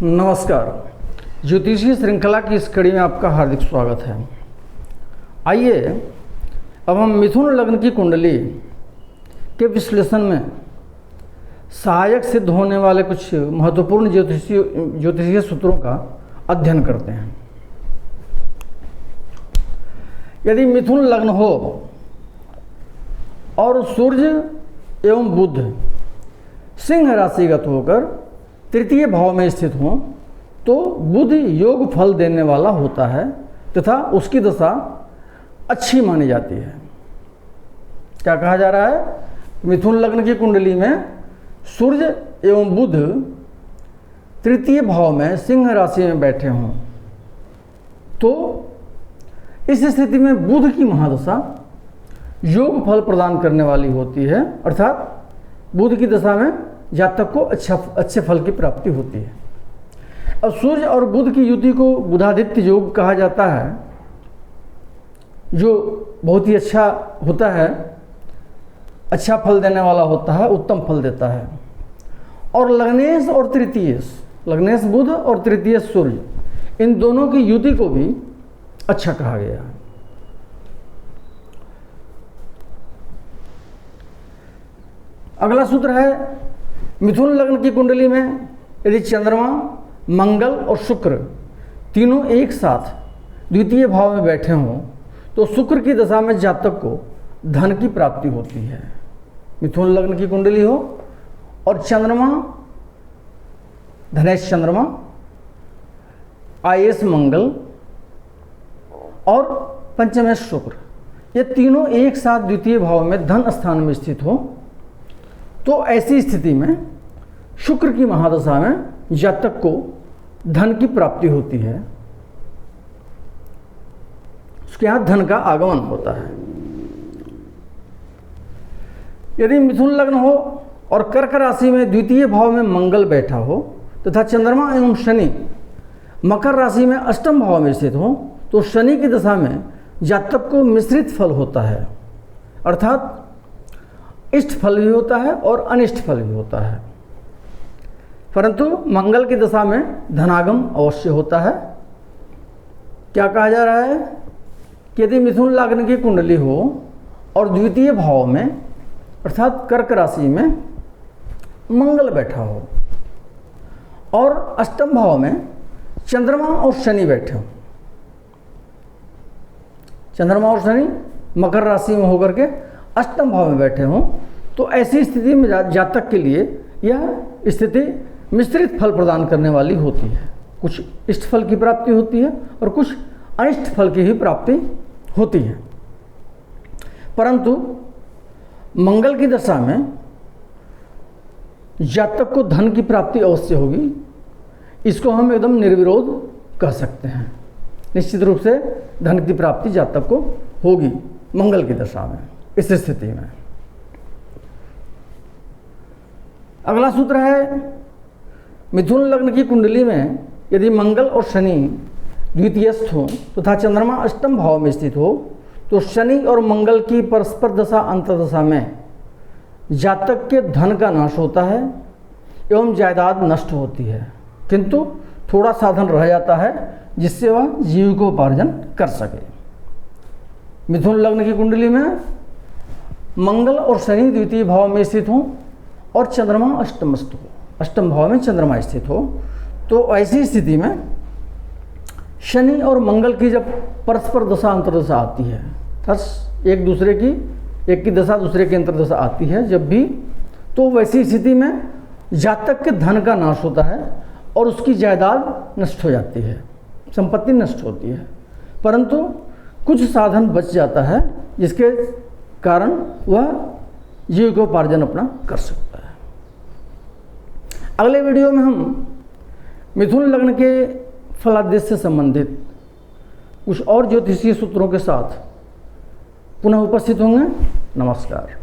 नमस्कार। ज्योतिषीय श्रृंखला की इस कड़ी में आपका हार्दिक स्वागत है। आइए अब हम मिथुन लग्न की कुंडली के विश्लेषण में सहायक सिद्ध होने वाले कुछ महत्वपूर्ण ज्योतिषीय सूत्रों का अध्ययन करते हैं। यदि मिथुन लग्न हो और सूर्य एवं बुध सिंह राशिगत होकर तृतीय भाव में स्थित हों तो बुध योग फल देने वाला होता है तथा उसकी दशा अच्छी मानी जाती है। क्या कहा जा रहा है? मिथुन लग्न की कुंडली में सूर्य एवं बुध तृतीय भाव में सिंह राशि में बैठे हों तो इस स्थिति में बुध की महादशा योग फल प्रदान करने वाली होती है, अर्थात बुध की दशा में जातक को अच्छे फल की प्राप्ति होती है। अब सूर्य और बुध की युति को बुधादित्य योग कहा जाता है, जो बहुत ही अच्छा होता है, अच्छा फल देने वाला होता है, उत्तम फल देता है। और लग्नेश और तृतीयेश, लग्नेश बुध और तृतीयेश सूर्य, इन दोनों की युति को भी अच्छा कहा गया है। अगला सूत्र है, मिथुन लग्न की कुंडली में यदि चंद्रमा, मंगल और शुक्र तीनों एक साथ द्वितीय भाव में बैठे हों तो शुक्र की दशा में जातक को धन की प्राप्ति होती है। मिथुन लग्न की कुंडली हो और चंद्रमा, धनेश चंद्रमा, आयेश मंगल और पंचमेश शुक्र, ये तीनों एक साथ द्वितीय भाव में धन स्थान में स्थित हो तो ऐसी स्थिति में शुक्र की महादशा में जातक को धन की प्राप्ति होती है, उसके यहाँ धन का आगमन होता है। यदि मिथुन लग्न हो और कर्क राशि में द्वितीय भाव में मंगल बैठा हो तथा चंद्रमा एवं शनि मकर राशि में अष्टम भाव में स्थित हो तो शनि की दशा में जातक को मिश्रित फल होता है, अर्थात इष्ट फल भी होता है और अनिष्ट फल भी होता है। परंतु मंगल की दशा में धनागम अवश्य होता है। क्या कहा जा रहा है कि यदि मिथुन लग्न की कुंडली हो और द्वितीय भाव में अर्थात कर्क राशि में मंगल बैठा हो और अष्टम भाव में चंद्रमा और शनि बैठे हो, चंद्रमा और शनि मकर राशि में होकर के अष्टम भाव में बैठे हों तो ऐसी स्थिति में जातक के लिए यह स्थिति मिश्रित फल प्रदान करने वाली होती है। कुछ इष्ट फल की प्राप्ति होती है और कुछ अनिष्ट फल की ही प्राप्ति होती है। परंतु मंगल की दशा में जातक को धन की प्राप्ति अवश्य होगी, इसको हम एकदम निर्विरोध कह सकते हैं। निश्चित रूप से धन की प्राप्ति जातक को होगी मंगल की दशा में, इस स्थिति में। अगला सूत्र है, मिथुन लग्न की कुंडली में यदि मंगल और शनि द्वितीयस्थ हो तथा चंद्रमा अष्टम भाव में स्थित हो तो शनि और मंगल की परस्पर दशा अंतर्दशा में जातक के धन का नाश होता है एवं जायदाद नष्ट होती है, किंतु थोड़ा साधन रह जाता है जिससे वह जीविकोपार्जन कर सके। मिथुन लग्न की कुंडली में मंगल और शनि द्वितीय भाव में स्थित हों और चंद्रमा अष्टमस्थ हो, अष्टम भाव में चंद्रमा स्थित हो तो ऐसी स्थिति में शनि और मंगल की जब परस्पर दशा अंतर्दशा आती है, एक की दशा दूसरे की अंतर्दशा आती है जब भी, तो वैसी स्थिति में जातक के धन का नाश होता है और उसकी जायदाद नष्ट हो जाती है, संपत्ति नष्ट होती है, परंतु कुछ साधन बच जाता है जिसके कारण वह जीविकोपार्जन अपना कर सकता है। अगले वीडियो में हम मिथुन लग्न के फलादेश से संबंधित कुछ और ज्योतिषीय सूत्रों के साथ पुनः उपस्थित होंगे। नमस्कार।